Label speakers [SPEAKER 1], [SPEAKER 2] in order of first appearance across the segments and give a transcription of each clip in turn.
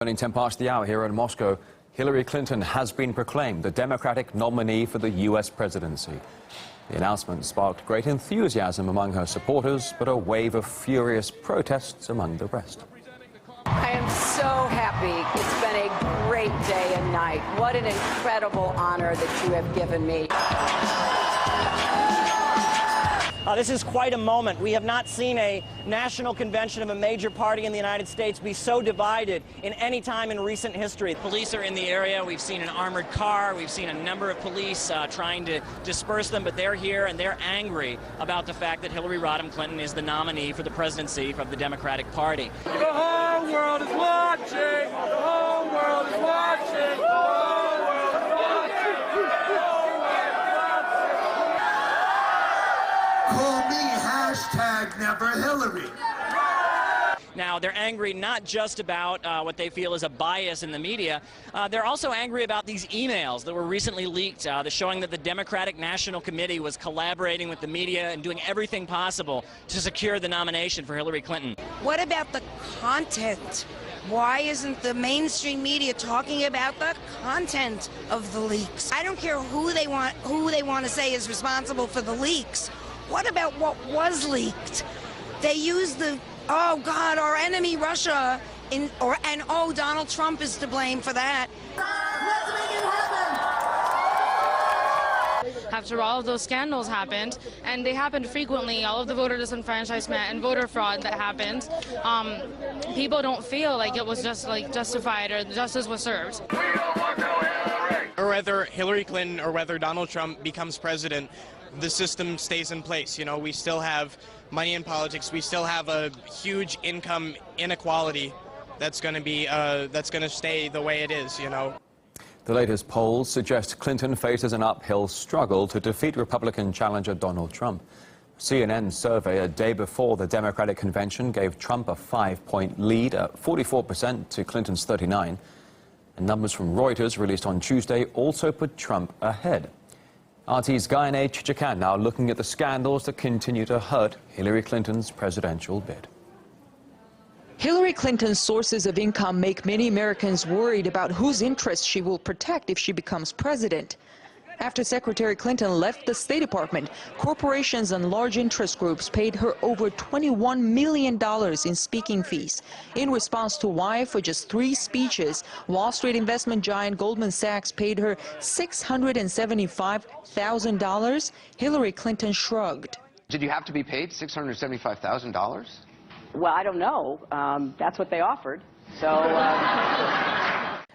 [SPEAKER 1] Turning 10 past the hour here in Moscow, Hillary Clinton has been proclaimed the Democratic nominee for the U.S. presidency. The announcement sparked great enthusiasm among her supporters, but a wave of furious protests among the rest.
[SPEAKER 2] I am so happy. It's been a great day and night. What an incredible honor that you have given me.
[SPEAKER 3] This is quite a moment. We have not seen a national convention of a major party in the United States be so divided in any time in recent history.
[SPEAKER 4] Police are in the area. We've seen an armored car. We've seen a number of police trying to disperse them, but they're here and they're angry about the fact that Hillary Rodham Clinton is the nominee for the presidency of the Democratic Party.
[SPEAKER 5] The whole world is watching. The whole world is watching. The whole world is watching.
[SPEAKER 6] Call me #NeverHillary.
[SPEAKER 4] Now, they're angry not just about what they feel is a bias in the media. They're also angry about these emails that were recently leaked, showing that the Democratic National Committee was collaborating with the media and doing everything possible to secure the nomination for Hillary Clinton.
[SPEAKER 7] What about the content? Why isn't the mainstream media talking about the content of the leaks? I don't care who they want to say is responsible for the leaks. What about what was leaked? They used the, oh God, our enemy Russia, and oh, Donald Trump is to blame for that.
[SPEAKER 6] Let's make it happen!
[SPEAKER 8] After all of those scandals happened, and they happened frequently, all of the voter disenfranchisement and voter fraud that happened, people don't feel like it was just like justified or justice was served.
[SPEAKER 5] We don't want no Hillary!
[SPEAKER 9] Or whether Hillary Clinton or whether Donald Trump becomes president, the system stays in place. You know, we still have money in politics. We still have a huge income inequality that's going to stay the way it is, you know.
[SPEAKER 1] The latest polls suggest Clinton faces an uphill struggle to defeat Republican challenger Donald Trump. CNN's survey a day before the Democratic convention gave Trump a 5-point lead at 44% to Clinton's 39%. And numbers from Reuters released on Tuesday also put Trump ahead. RT's Gayane Chichikan now looking at the scandals that continue to hurt Hillary Clinton's presidential bid.
[SPEAKER 10] Hillary Clinton's sources of income make many Americans worried about whose interests she will protect if she becomes president. After Secretary Clinton left the State Department, corporations and large interest groups paid her over $21 million in speaking fees. In response to why, for just 3 speeches, Wall Street investment giant Goldman Sachs paid her $675,000, Hillary Clinton shrugged.
[SPEAKER 11] Did you have to be paid $675,000?
[SPEAKER 2] Well, I don't know. That's what they offered. So.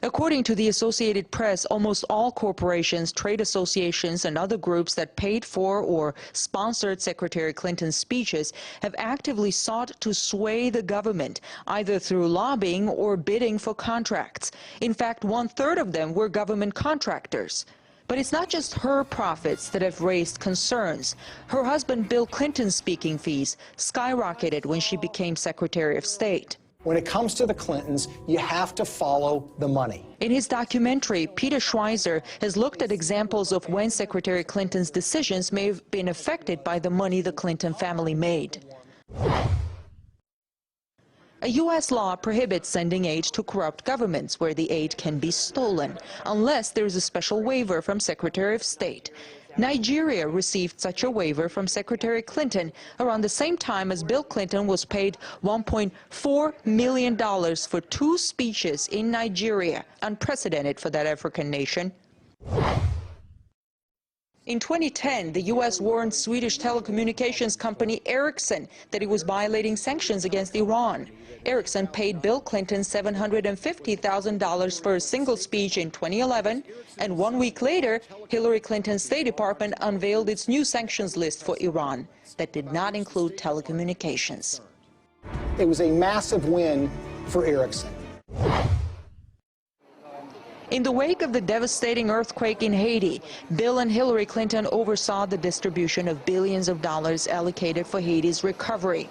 [SPEAKER 10] According to the Associated Press, almost all corporations, trade associations, and other groups that paid for or sponsored Secretary Clinton's speeches have actively sought to sway the government, either through lobbying or bidding for contracts. In fact, 1/3 of them were government contractors. But it's not just her profits that have raised concerns. Her husband Bill Clinton's speaking fees skyrocketed when she became Secretary of State.
[SPEAKER 12] When it comes to the Clintons, you have to follow the money.
[SPEAKER 10] In his documentary, Peter Schweizer has looked at examples of when Secretary Clinton's decisions may have been affected by the money the Clinton family made. A U.S. law prohibits sending aid to corrupt governments where the aid can be stolen, unless there is a special waiver from Secretary of State. Nigeria received such a waiver from Secretary Clinton around the same time as Bill Clinton was paid $1.4 million for 2 speeches in Nigeria, unprecedented for that African nation. In 2010, the U.S. warned Swedish telecommunications company Ericsson that it was violating sanctions against Iran. Ericsson paid Bill Clinton $750,000 for a single speech in 2011, and 1 week later, Hillary Clinton's State Department unveiled its new sanctions list for Iran that did not include telecommunications.
[SPEAKER 12] It was a massive win for Ericsson.
[SPEAKER 10] In the wake of the devastating earthquake in Haiti, Bill and Hillary Clinton oversaw the distribution of billions of dollars allocated for Haiti's recovery.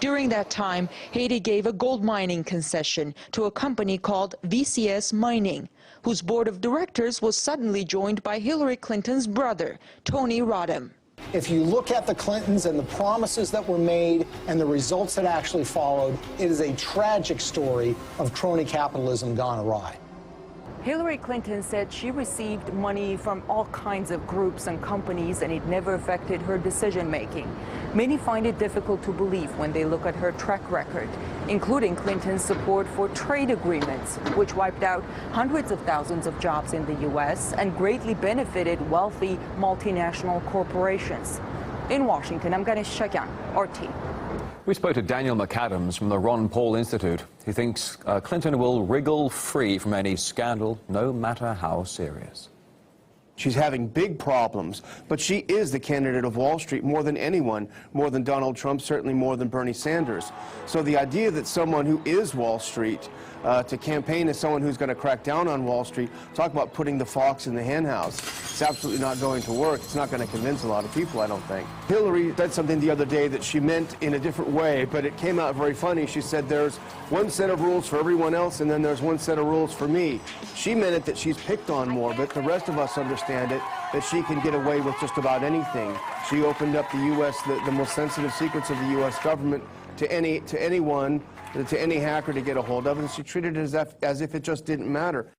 [SPEAKER 10] During that time, Haiti gave a gold mining concession to a company called VCS Mining, whose board of directors was suddenly joined by Hillary Clinton's brother, Tony Rodham.
[SPEAKER 12] If you look at the Clintons and the promises that were made and the results that actually followed, it is a tragic story of crony capitalism gone awry.
[SPEAKER 10] Hillary Clinton said she received money from all kinds of groups and companies and it never affected her decision-making. Many find it difficult to believe when they look at her track record, including Clinton's support for trade agreements, which wiped out hundreds of thousands of jobs in the U.S. and greatly benefited wealthy multinational corporations. In Washington, I'm Ganesh Shakyan, RT.
[SPEAKER 1] We spoke to Daniel McAdams from the Ron Paul Institute. He thinks Clinton will wriggle free from any scandal, no matter how serious.
[SPEAKER 13] She's having big problems, but she is the candidate of Wall Street more than anyone, more than Donald Trump, certainly more than Bernie Sanders. So the idea that someone who is Wall Street to campaign as someone who's going to crack down on Wall Street, talk about putting the fox in the henhouse, it's absolutely not going to work. It's not going to convince a lot of people, I don't think. Hillary said something the other day that she meant in a different way, but it came out very funny. She said there's one set of rules for everyone else and then there's one set of rules for me. She meant it that she's picked on more, but the rest of us understand it, that she can get away with just about anything. She opened up the U.S., the most sensitive secrets of the U.S. government to anyone, to any hacker to get a hold of, and she treated it as if it just didn't matter.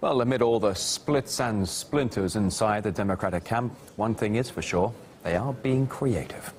[SPEAKER 1] Well, amid all the splits and splinters inside the Democratic camp, one thing is for sure, they are being creative.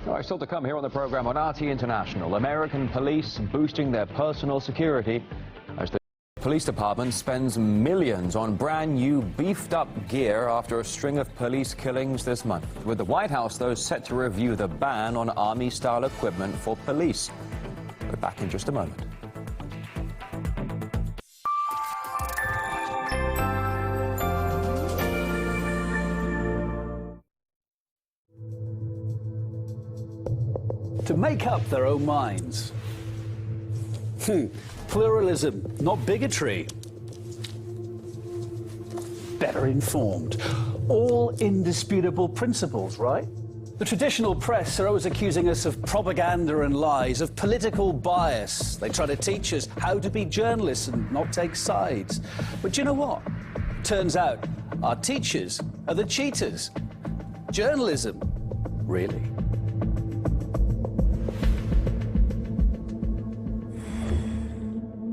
[SPEAKER 1] All right, still to come here on the program on RT International. American police boosting their personal security as the police department spends millions on brand new beefed-up gear after a string of police killings this month. With the White House, though, set to review the ban on Army-style equipment for police. We're back in just a moment.
[SPEAKER 14] To make up their own minds. Pluralism, not bigotry. Better informed. All indisputable principles, right? The traditional press are always accusing us of propaganda and lies, of political bias. They try to teach us how to be journalists and not take sides. But you know what? Turns out our teachers are the cheaters. Journalism, really?